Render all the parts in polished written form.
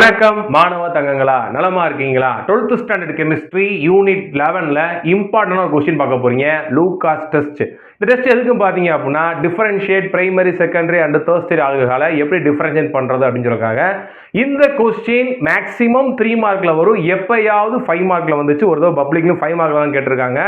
வணக்கம் மாணவ தங்கங்களா, நலமா இருக்கீங்களா? 12th ஸ்டாண்டர்ட் கெமிஸ்ட்ரி யூனிட் 11ல இம்பார்ட்டன்டான ஒரு கொஸ்டின் பார்க்க போறீங்க. Lucas test. இந்த டெஸ்ட் எதுக்கும் பாத்தீங்க அப்படின்னா differentiate primary secondary and tertiary ஆல்கஹாலை எப்படி டிஃபரன்ஷியேட் பண்றது அப்படின்னு சொல்லிருக்காங்க. இந்த கொஸ்டின் மேக்ஸிமம் 3 மார்க்ல வரும். எப்பயாவது 5 மார்க்ல வந்துச்சு. ஒரு தடவை பப்ளிக்ல 5 மார்க்ல தான் கேட்டிருக்காங்க.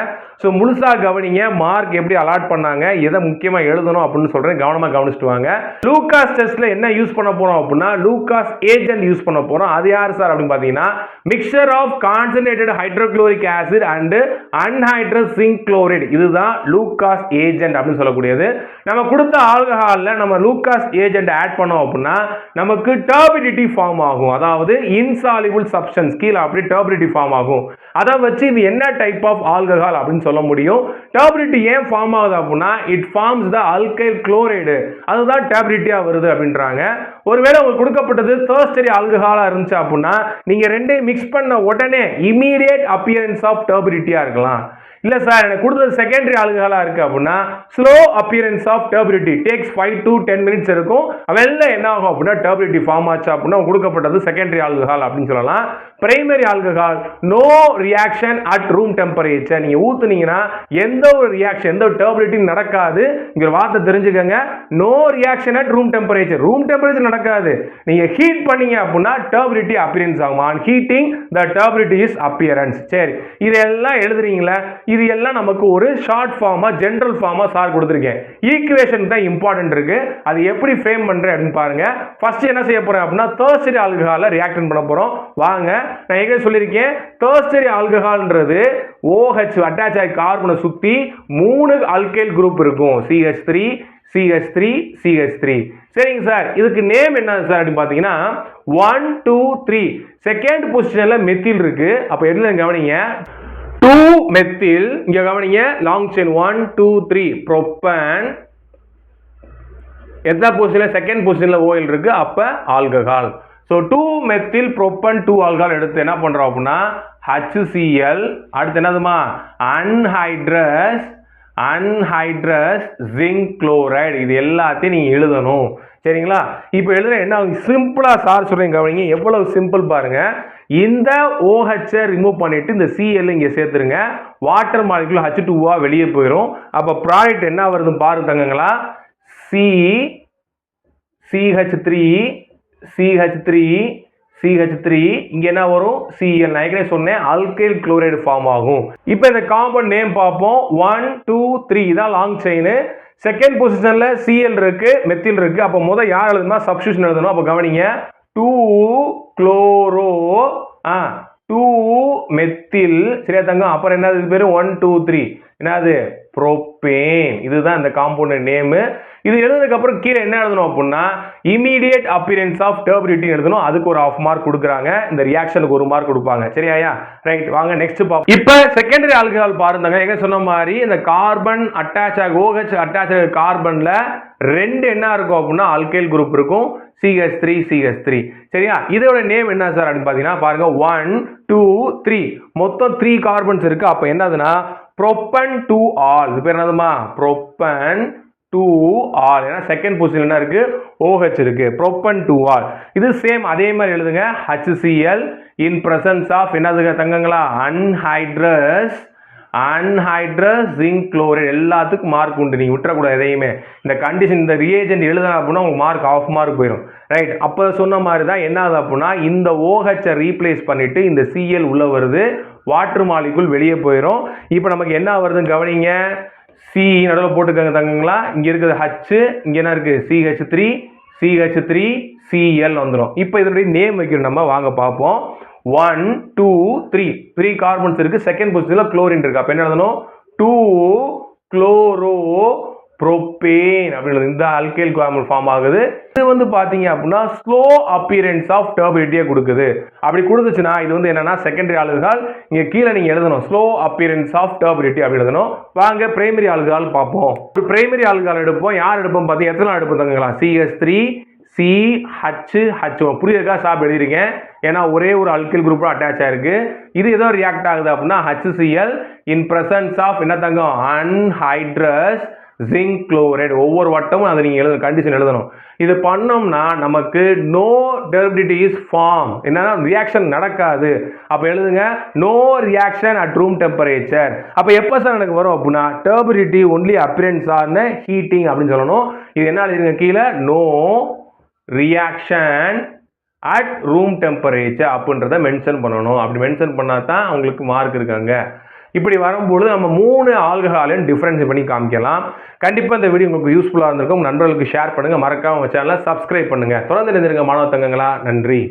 ஸோ முழுசா கவனிங்க. மார்க் எப்படி அலாட் பண்ணாங்க, எதை முக்கியமா எழுதணும் அப்படின்னு சொல்றேன். கவனமா கவனிச்சுட்டு வாங்க. லூகாஸ் டெஸ்ட்ல என்ன யூஸ் பண்ண போறோம் அப்படின்னா லூகாஸ் ஏஜென்ட் யூஸ் பண்ண போறோம். அது யார் சார் அப்படின்னு பாத்தீங்கன்னா mixture of concentrated hydrochloric acid and anhydrous zinc chloride. இதுதான் லூகாஸ் ஏஜென்ட் அப்படின்னு சொல்லக்கூடியது. நம்ம கொடுத்த ஆல்கஹால்ல நம்ம லூகாஸ் ஏஜென்ட் ஆட் பண்ணோம் அப்படின்னா நமக்கு டர்பிடிட்டி ஃபார்ம் ஆகும். அதாவது இன்சால்யூபிள் சப்ஸ்டன்ஸ் கீழே அப்படி டர்பிடிட்டி ஃபார்ம் ஆகும். அதை வச்சு இது என்ன டைப் ஆஃப் ஆல்கஹால் அப்படின்னு சொல்ல முடியும். டர்பிடிட்டி ஏன் ஃபார்ம் ஆகுது அப்படின்னா it forms the alkyl chloride. அதுதான் டர்பிடிட்டியா வருது அப்படின்றாங்க. ஒருவேளை உங்களுக்கு கொடுக்கப்பட்டது டெர்ஷியரி ஆல்கஹாலா இருந்துச்சு அப்படின்னா நீங்க ரெண்டையும் மிக்ஸ் பண்ண உடனே இமீடியேட் அப்பியரன்ஸ் ஆஃப் டர்பிடிட்டியா இருக்கலாம். இல்ல சார் எனக்கு கொடுத்தது செகண்டரி ஆல்கஹாலா இருக்கு அப்படின்னா slow appearance of turbidity takes 5 to 10 minutes இருக்கும். வெல்ல என்ன ஆகும் அப்படின்னா டர்பிடிட்டி ஃபார்ம் ஆச்சு அப்படின்னா கொடுக்கப்பட்டது செகண்டரி ஆல்கஹால் அப்படின்னு சொல்லலாம். Primary alcohol no reaction at room temperature. நீங்க ஊத்துனீங்கன்னா எந்த ஒரு ரியாக்ஷன் எந்த ஒரு டர்பிடிட்டி நடக்காது. இங்க ஒரு வார்த்தை தெரிஞ்சுக்கங்க, no reaction at room temperature. Room temperature நடக்காது. நீங்க ஹீட் பண்ணீங்க அப்படின்னா டர்பிடிட்டி அப்பியரன்ஸ் ஆகும். On heating the turbidity is appearance. சரி, இதெல்லாம் எழுதுறீங்களா? இது எல்லாம் நமக்கு ஒரு ஷார்ட் ஃபார்மா ஜெனரல் ஃபார்மா சார் கொடுத்திருக்கேன். ஈக்குவேஷன் தான் இம்பார்ட்டன்ட் இருக்கு. அது எப்படி ஃப்ரேம் பண்றேன் அப்படின்னு பாருங்க. ஃபர்ஸ்ட் என்ன செய்ய போறேன் அப்படின்னா டெர்ஷியரி ஆல்கஹாலை ரியாக்ஷன் பண்ண போறோம். வாங்க, நான் ஏற்கனவே சொல்லியிருக்கேன் டெர்ஷியரி ஆல்கஹால்ன்றது OH அட்டாச் ஆகி கார்பனை சுத்தி 3 அல்கைல் குரூப் இருக்கும். CH3 CH3 CH3. சரிங்க சார், இதுக்கு நேம் என்ன சார் அப்படின்னு பாத்தீங்கன்னா 1 2 3 செகண்ட் பொசிஷன்ல மெத்தில் இருக்கு. அப்ப என்ன கவனிங்க, 2 மெத்தில். இங்க கவனிங்க லாங் செயின் 1 2 3 ப்ரோப்பன். எந்த பொசிஷன்ல செகண்ட் பொசிஷன்ல OL இருக்கு, அப்ப ஆல்கஹால். சோ 2 மெத்தில் ப்ரோப்பன் 2 ஆல்கஹால் எடுத்து என்ன பண்றோம் அப்படின்னா HCl. அடுத்து என்னதுமா அன்ஹைட்ரஸ் ஜிங்க் குளோரைடு. இது எல்லாத்தையும் நீங்க எழுதணும். சரிங்களா? இப்போ எழுதுற என்ன சிம்பிளா சார் சொல்றேன் கவனிங்க. எவ்வளவு சிம்பிள் பாருங்க. இந்த OH ரிமூவ் பண்ணிட்டு இந்த Cl இங்க சேர்த்துருங்க. வாட்டர் மாலிகுல் H2O வெளியே போயிடும். அப்ப ப்ராடக்ட் என்ன வருது பாருங்க தங்கங்களா. CH3 இங்க என்ன வரும் Cl. நான் ஏற்கனவே சொன்னேன் அல்கைல் குளோரைடு ஃபார்ம் ஆகும். இப்போ இந்த காம்பவுண்ட் நேம் பார்ப்போம். 1 2 3 இதான் லாங் செயின். செகண்ட் பொசிஷன்ல Cl இருக்கு, மெத்தில் இருக்கு. அப்ப முத யார் எழுதணும்னா சப்ஸ்டிடியூஷன் எழுதணும். அப்ப கவனிங்க 2 குளோரோ 2 மெத்தில். சரியா தங்கம்? அப்புறம் என்னது பேரு 1 2 3 என்னது புரோபேன். இதுதான் இந்த காம்பவுண்ட் நேம். இது எழுதுனதுக்கு அப்புறம் கீழே என்ன எழுதணும் அப்படின்னா இமீடியேட் அப்பியரன்ஸ் ஆஃப் டர்பிடிட்டி எழுதணும். அதுக்கு ஒரு 1/2 மார்க் கொடுக்குறாங்க. இந்த ரியாக்ஷனுக்கு 1 மார்க் கொடுப்பாங்க. சரியா? ரைட், வாங்க நெக்ஸ்ட் பாப்போம். இப்போ செகண்டரி ஆல்கஹால் பாருங்க. எங்க சொன்ன மாதிரி இந்த கார்பன் அட்டாச் ஆக OH அட்டாச் ஆக கார்பன்ல 2 என்ன இருக்கும் அப்படின்னா அல்கைல் குரூப் இருக்கும். CH3 CH3. சரியா? இதோட நேம் என்ன சார் அப்படின்னு பாத்தீங்கன்னா பாருங்க 1 2 3 மொத்தம் 3 கார்பன்ஸ் இருக்கு. அப்ப என்னதுன்னா ப்ரோப்பன் 2 ஆல். இது பேர் என்னதுமா ப்ரோப்பன் 2 ஆல். ஏன்னா செகண்ட் பொசிஷன் என்ன இருக்கு OH இருக்கு. ப்ரோப்பன் 2 ஆல். இது சேம் அதே மாதிரி எழுதுங்க HCl இன் பிரசன்ஸ் ஆஃப் என்னதுங்க தங்கங்களா அன்ஹைட்ரஸ் ஜிங்க் குளோரைடு. எல்லாத்துக்கும் மார்க் உண்டு. நீங்க விட்டுறக்கூடாது எதையுமே. இந்த கண்டிஷன் இந்த ரியேஜென்ட் எழுதணும் அப்படின்னா உங்களுக்கு மார்க் 1/2 மார்க் போயிடும். ரைட், அப்ப சொன்ன மாதிரி தான் என்ன ஆகுது அப்படின்னா இந்த OH ரீப்ளேஸ் பண்ணிட்டு இந்த Cl உள்ள வருது. வாட்டர் மாலிகுல் வெளியே போயிடும். இப்போ நமக்கு என்ன வருதுன்னு கவனிங்க. C நடுவில் போட்டுக்கங்க தங்கங்களா. இங்க இருக்குது H, இங்க என்ன இருக்கு CH3 Cl வந்துடும். இப்போ இதனுடைய நேம் வைக்கிறோம் நம்ம. வாங்க பார்ப்போம். 1 2 3 கார்பன்ஸ் இருக்கு. செகண்ட் பொசிஷன்ல குளோரின் இருக்கு. அப்ப என்ன எழுதணும் 2 குளோரோ புரோபேன் அப்படின்னு இந்த அல்கைல் கார்பன் ஃபார்ம் ஆகுது. இது வந்து பாத்தீங்க அப்படின்னா ஸ்லோ அப்பியரன்ஸ் ஆஃப் டர்பிடிட்டியை கொடுக்குது. அப்படி கொடுத்துச்சுன்னா இது வந்து என்னன்னா செகண்டரி ஆல்கஹால். இங்க கீழே நீங்க எழுதணும் ஸ்லோ அப்பியரன்ஸ் ஆஃப் டர்பிடிட்டி அப்படி எழுதணும். வாங்க பிரைமரி ஆல்கஹால் பார்ப்போம். பிரைமரி ஆல்கஹால் எடுப்போம். யார் எடுப்போம் பாத்தீங்க எத்தனை எடுப்போம் தங்கங்களா CH3 CH புரியுதுக்கா? சாப் எழுதிருக்கேன். ஏன்னா ஒரே ஒரு அல்கைல் குரூப் அட்டாச் ஆயிருக்கு. இது ஏதோ ரியாக்ட் ஆகுது அப்படின்னா HCl இன் பிரசன்ஸ் ஆஃப் என்ன தங்கம் அன்ஹைட்ரஸ் ஜிங்க் குளோரைடு. ஒவ்வொரு வட்டமும் அதை நீங்கள் கண்டிஷன் எழுதணும். இது பண்ணோம்னா நமக்கு நோ டர்பிடிட்டி இஸ் ஃபார்ம், என்னன்னா ரியாக்ஷன் நடக்காது. அப்போ எழுதுங்க no reaction at room temperature. அப்போ எப்போ சார் எனக்கு வரும் அப்படின்னா turbidity only appearance on heating அப்படின்னு சொல்லணும். இது என்ன எழுதுங்க கீழே, no reaction at room temperature அப்படின்றத மென்ஷன் பண்ணணும். அப்படி மென்ஷன் பண்ணால் தான் அவங்களுக்கு மார்க் இருக்காங்க. இப்படி வரும்போது நம்ம 3 ஆல்கஹாலையும் டிஃபரன்ஸ் பண்ணி காமிக்கலாம். கண்டிப்பாக இந்த வீடியோ உங்களுக்கு யூஸ்ஃபுல்லாக இருந்திருக்கும். நண்பர்களுக்கு ஷேர் பண்ணுங்கள். மறக்காம சேனலை சப்ஸ்கிரைப் பண்ணுங்கள். தொடர்ந்து இருந்திருங்க மாணவ தங்கங்களா. நன்றி.